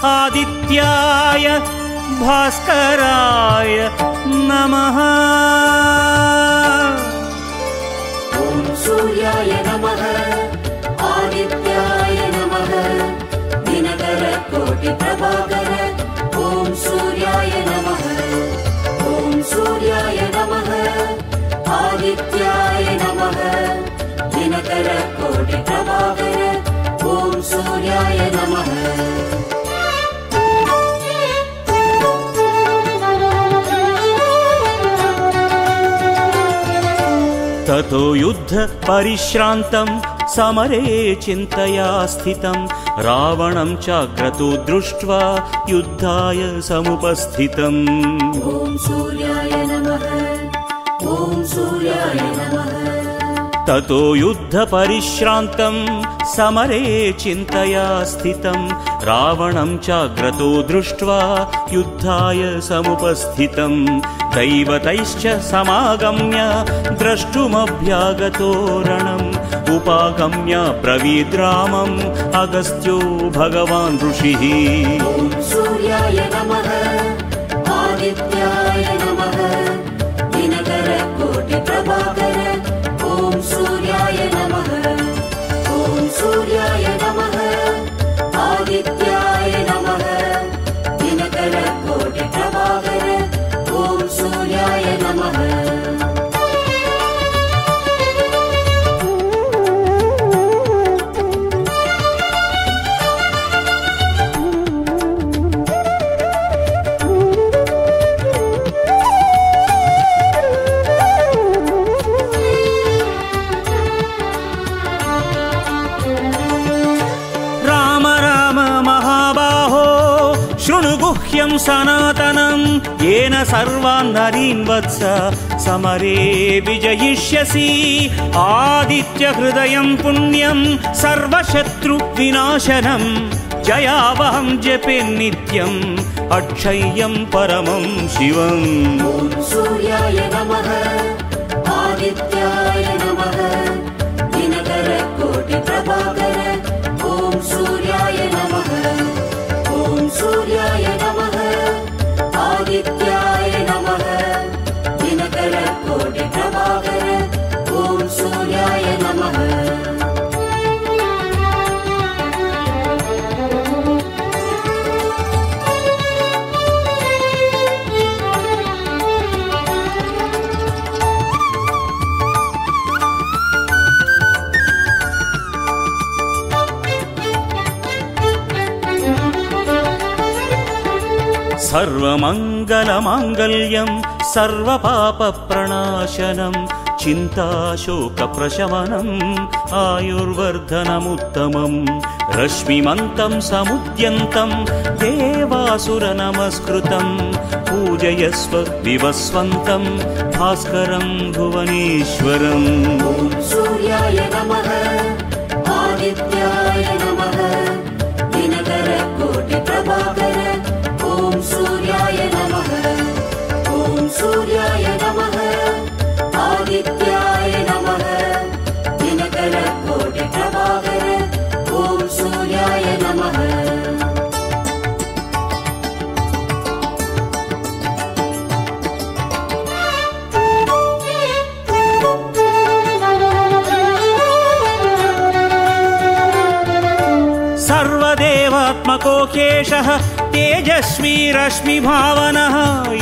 आदित्याय भास्कराय नमः। ॐ सूर्याय नमः आदित्याय नमः दिनकर कोटि प्रभाकर ॐ सूर्याय नमः। ॐ सूर्याय नमः आदित्याय नमः दिनकर कोटि प्रभाकर ॐ सूर्याय नमः। ततो युद्ध परिश्रान्तं समरे चिन्तया स्थितं रावणं चाग्रतो दृष्ट्वा युद्धाय समुपस्थितम्। ॐ सूर्याय नमः। ॐ सूर्याय नमः। ततो युद्ध परिश्रान्तं समरे चिन्तया स्थितं रावणं चाग्रतो दृष्ट्वा युद्धाय समुपस्थितं दैवतैश्च समागम्य द्रष्टुमभ्यागतो रणम् उपागम्य ब्रवीद्रामम् अगस्त्यो भगवान् ऋषिः। ॐ सूर्याय नमः आदित्याय नमः दिनकर कोटि प्रभाकर ॐ सूर्याय नमः। ॐ सूर्याय नमः आदित्याय नमः दिनकर कोटि प्रभाकर ॐ सूर्याय नमः। गुह्यं सनातनं येन सर्वान् नरीन् वत्स समरे विजयिष्यसि आदित्य हृदयं पुण्यं सर्वशत्रुविनाशनं जयावहं जपे नित्यम् अक्षय्यं परमं शिवम्। ॐ सूर्याय नमः आदित्याय नमः दिनकर कोटि प्रभाकर ॐ सूर्याय नमः। ॐ सूर्याय नमः आदित्याय नमः दिनकर कोटि प्रभाकर ॐ सूर्याय नमः। सर्वमङ्गलमाङ्गल्यं सर्वपापप्रणाशनं चिन्ताशोकप्रशमनम् आयुर्वर्धनमुत्तमं रश्मिमन्तं समुद्यन्तं देवासुरनमस्कृतं पूजयस्व विवस्वन्तं भास्करं भुवनेश्वरम्। ॐ सूर्याय नमः आदित्याय नमः दिनकर कोटि प्रभाकर ॐ सूर्याय नमः। ॐ सूर्याय नमः आदित्याय नमः दिनकर कोटि प्रभाकर ॐ सूर्याय नमः। सर्वदेवात्मको केशः तेजस्वी रश्मिभावनः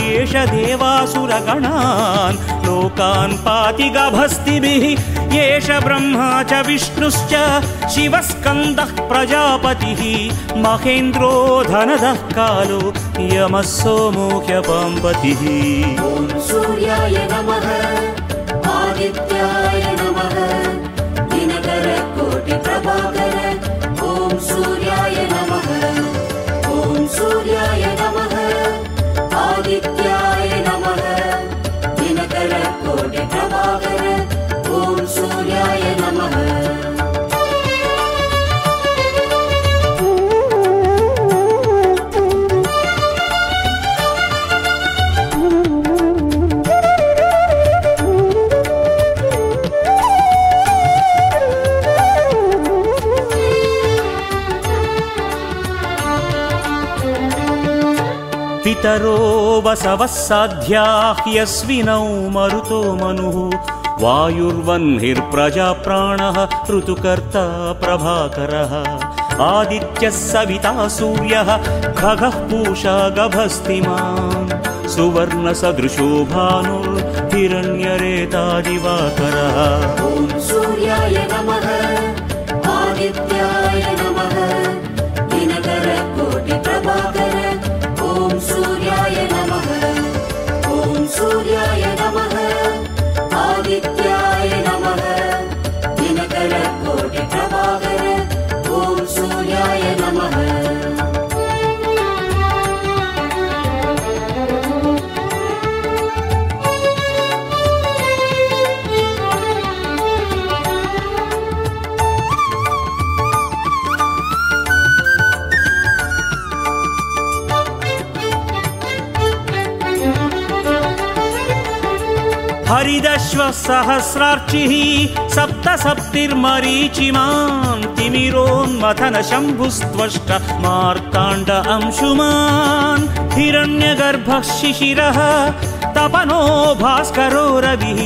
एष देवासुरगणान् लोकान् पाति गभस्तिभिः एष ब्रह्मा च विष्णुश्च शिवस्कन्दः प्रजापतिः महेन्द्रो धनदः कालो यमः सोमो ह्यपाम्पतिः। ॐ सूर्याय नमः आदित्याय नमः दिनकर कोटि प्रभाकर ॐ सूर्याय नमः। ॐ सूर्याय नमः आदित्याय नमः दिनकर कोटि प्रभाकर ॐ सूर्याय नमः। पितरो वसवः साध्याः यस्विनौ मरुतो मनुः वायुर्वह्निर्प्रजाप्राणः ऋतुकर्ता प्रभाकरः आदित्यः सविता सूर्यः खगः पूषा गभस्तिमान् सुवर्णसदृशो भानुर्हिरण्यरेता दिवाकरः ॐ सूर्याय नमः आदित्याय नमः दिनकरकोटिप्रभाकर ॐ सूर्याय नमः ॐ सूर्याय नमः आदित्याय नमः दिनकरकोटिप्रभाकर ॐ सूर्याय नमः हरिदश्व सहस्रार्चिः सप्तसप्तिर्मरीचिमान् तिमिरोन्मथन शम्भुस्त्वष्ट मार्ताण्ड अंशुमान् हिरण्यगर्भः शिशिरः तपनो भास्करो रविः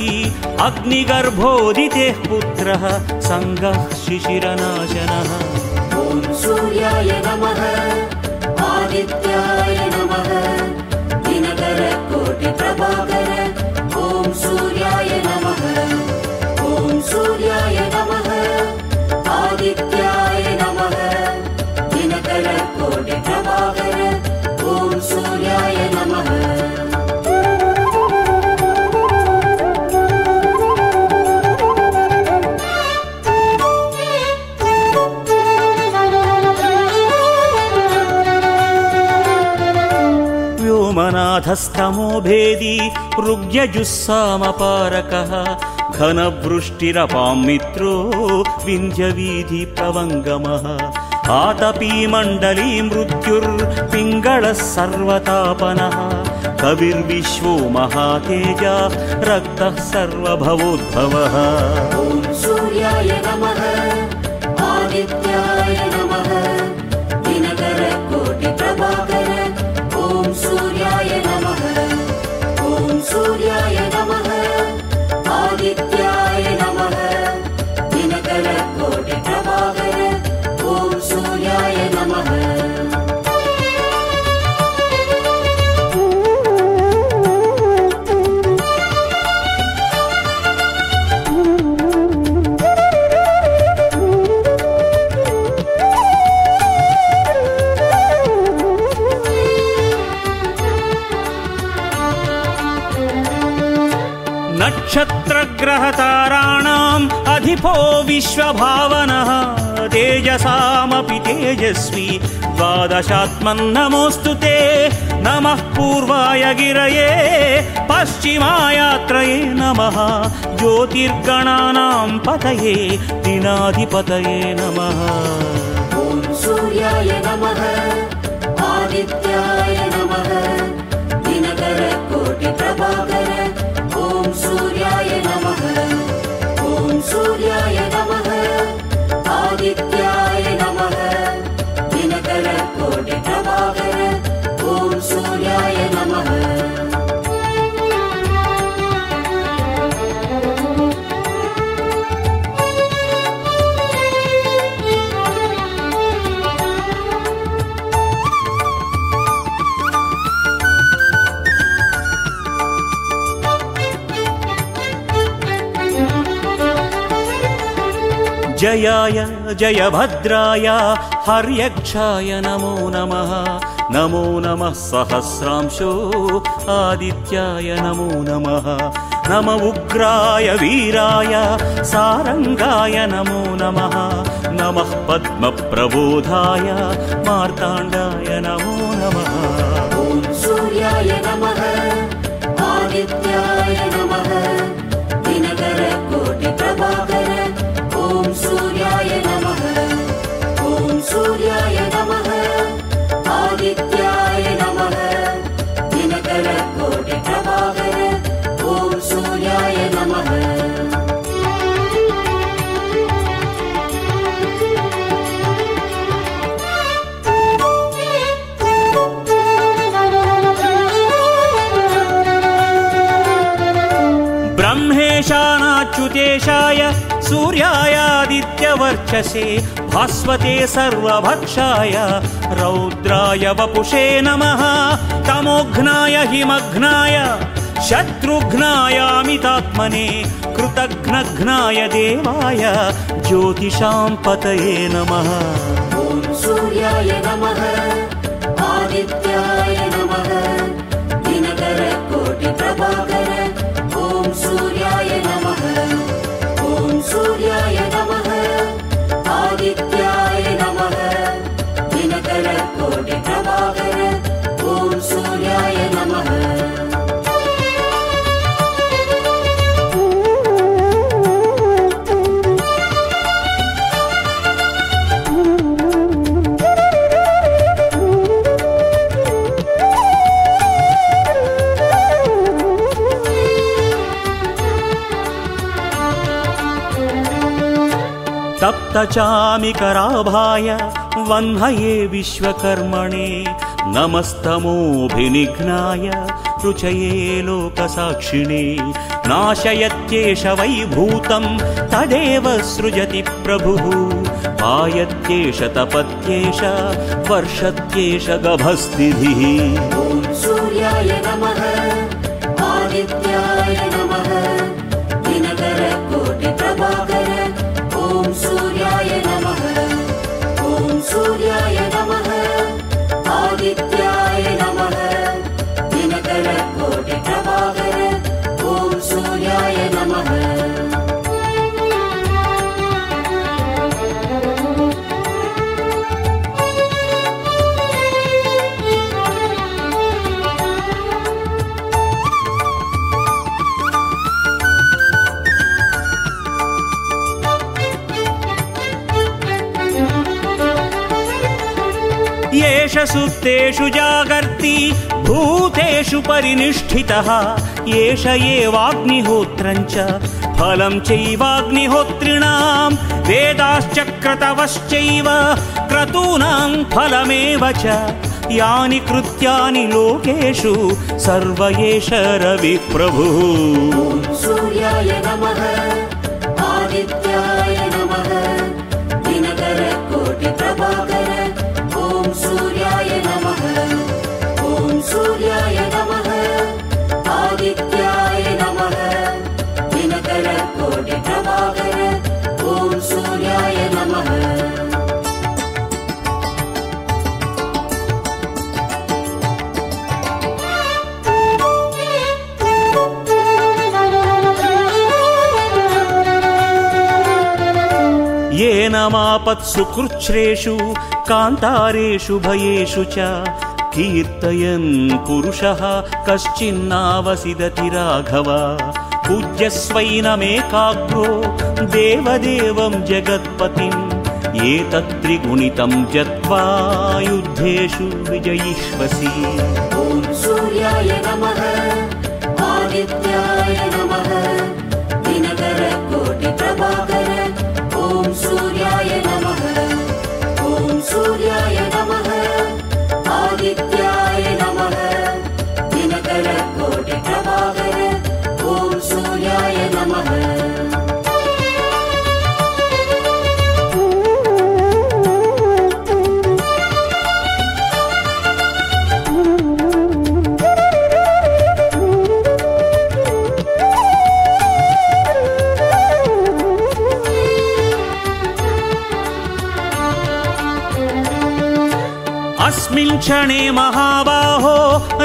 अग्निगर्भोदितेः पुत्रः संगः शिशिरनाशनः ॐ सूर्याय नमः आदित्याय नमः दिनकरकोटिप्रभाकर ॐ सूर्याय नमः ॐ सूर्याय नमः आदित्याय नमः दिनकरकोटिप्रभाकर ॐ सूर्याय नमः व्योमनाथस्तमो भेदी ऋग्यजुस्सामपारकः घनवृष्टिरपां मित्रो विन्ध्यवीधिप्रवङ्गमः आतपी मण्डली मृत्युर्पिङ्गळः सर्वतापनः कविर्विश्वो महातेजा रक्तः सर्वभवोद्भवः ॐ सूर्याय नमः आदित्याय नमः दिनकरकोटिप्रभाकर ॐ सूर्याय नमः ॐ सूर्याय नमः आदित्याय नमः दिनकरकोटिप्रभाकर ॐ सूर्याय नमः नक्षत्रग्रहताराणाम् अधिपो विश्वभावनः तेजसामपि तेजस्वी द्वादशात्मन्नमोऽस्तु ते नमः पूर्वाय गिरये पश्चिमायात्रये नमः ज्योतिर्गणानां पतये दिनाधिपतये नमः ॐ सूर्याय नमः आदित्याय नमः दिनकरकोटिप्रभाकर ॐ सूर्याय नमः ॐ सूर्याय नमः आदित्याय नमः दिनकरकोटिप्रभाकर ॐ सूर्याय नमः जयाय जयभद्राय हर्यक्षाय नमो नमः नमो नमः सहस्रांशो आदित्याय नमो नमः नम उग्राय वीराय सारंगाय नमो नमः नमः पद्मप्रबोधाय मार्ताण्डाय नमो नमः ॐ सूर्याय नमः आदित्याय नमः दिनकरकोटिप्रभाकर ॐ सूर्याय नमः ॐ सूर्याय नमः आदित्याय नमः दिनकरकोटिप्रभाकर ॐ सूर्याय नमः ईशानाच्युतेशाय सूर्यायादित्यवर्चसे भास्वते सर्वभक्षाय रौद्राय वपुषे नमः तमोघ्नाय हिमघ्नाय शत्रुघ्नायामितात्मने कृतघ्नघ्नाय देवाय ज्योतिषां पतये नमः। ॐ सूर्याय नमः आदित्याय नमः दिनकर कोटि प्रभाकर ॐ सूर्याय नमः। ॐ सूर्याय नमः आदित्याय नमः दिनकर कोटि प्रभाकर ॐ सूर्याय नमः। तप्तचामिकराभाय वह्नये विश्वकर्मणे नमस्तमोऽभिनिघ्नाय रुचये लोकसाक्षिणे नाशयत्येष वैभूतं तदेव सृजति प्रभुः पायत्येष तपत्येष वर्षत्येष गभस्तिभिः। ॐ सूर्याय नमः आदित्याय नमः दिनकर कोटि प्रभाकर ॐ सूर्याय नमः। ॐ सूर्याय नमः आदित्याय नमः दिनकर कोटि प्रभाकर ॐ सूर्याय नमः। येष सुप्तेषु जागर्ति भूतेषु परिनिष्ठितः येष एवाग्निहोत्रञ्च फलं चैवाग्निहोत्रिणां वेदाश्चक्रतवश्चैव क्रतूनां फलमेव च यानि कृत्यानि लोकेषु सर्व एष रविः प्रभुः। ॐ सूर्याय नमः आदित्याय नमः दिनकर कोटि प्रभाकर ॐ सूर्याय नमः। ॐ सूर्याय नमः आदित्याय नमः दिनकर कोटि प्रभाकर ॐ सूर्याय नमः। येन मापत्सु कृच्छ्रेषु कान्तारेषु भयेषु च कीर्तयन् पुरुषः कश्चिन्नावसिदति राघव पूज्यस्वैनमेकाग्रो देवदेवं जगत्पतिम् एतत्त्रिगुणितं जत्वा युद्धेषु विजयिष्वसि। ॐ सूर्याय नमः आदित्याय नमः दिनकर कोटि प्रभाकर ॐ सूर्याय नमः। ॐ सूर्याय नमः आदित्याय नमः दिनकर कोटि प्रभाकर ॐ सूर्याय नमः। अस्मिन् क्षणे महाबाहो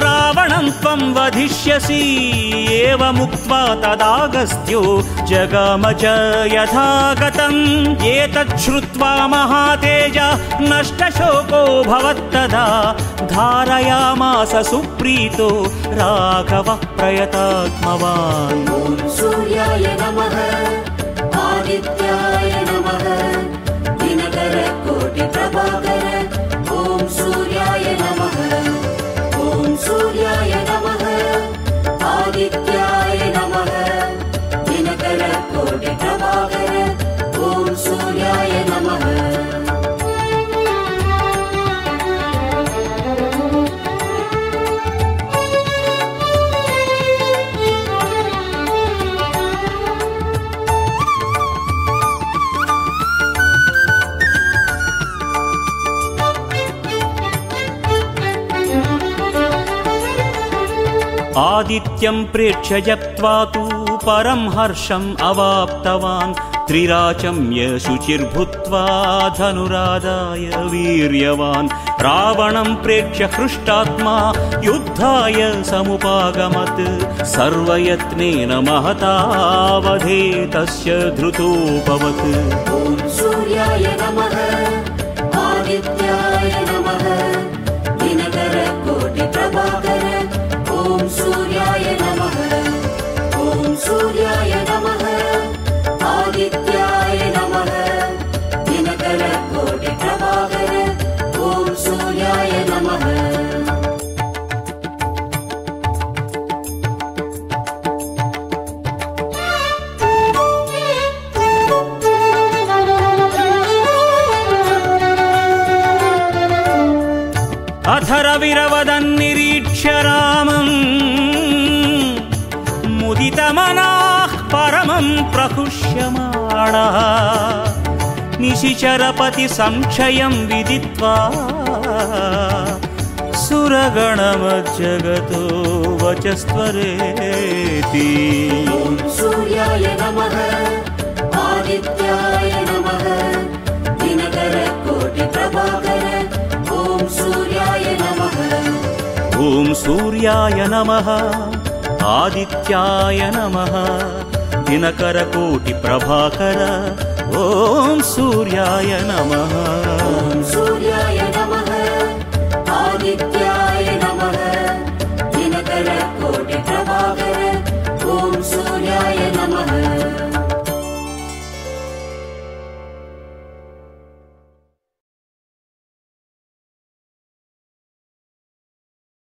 रावणं त्वं वधिष्यसि एवमुक्त्वा तदागस्त्यो जगाम च यथागतम् एतच्छ्रुत्वा महातेज नष्टशोको भवत्तदा धारयामास सुप्रीतो राघवः प्रयतात्मवान्। ॐ सूर्याय नमः आदित्याय नमः दिनकर कोटि प्रभाकर ॐ सूर्याय नमः। ॐ सूर्याय नमः आदित्याय नमः दिनकर कोटि प्रभाकर ॐ सूर्याय नमः। आदित्यं प्रेक्ष्य जप्त्वा तु परं हर्षम् अवाप्तवान् त्रिराचम्य शुचिर्भूत्वा धनुरादाय वीर्यवान् रावणं प्रेक्ष्य हृष्टात्मा युद्धाय समुपागमत् सर्वयत्नेन महतावधे तस्य धृतोऽभवत्। ॐ सूर्याय नमः आदित्याय नमः दिनकरकोटिप्रभाकर ॐ सूर्याय नमः ॐ सूर्याय नमः आदित्याय नमः दिनकरकोटिप्रभाकर ॐ सूर्याय नमः। अथ रविरवदन्निरीक्ष्य रामम् मुदितमनाः परमं प्रहुष्यमाणः निशिचरपति संक्षयं विदित्वा सुरगणमज्जगतो वचस्त्वरेति। ॐ सूर्याय नमः आदित्याय नमः दिनकरकोटिप्रभाकर ॐ सूर्याय नमः ॐ सूर्याय नमः आदित्याय नमः दिनकरकोटिप्रभाकर ॐ सूर्याय नमः ॐ सूर्याय नमः आदित्याय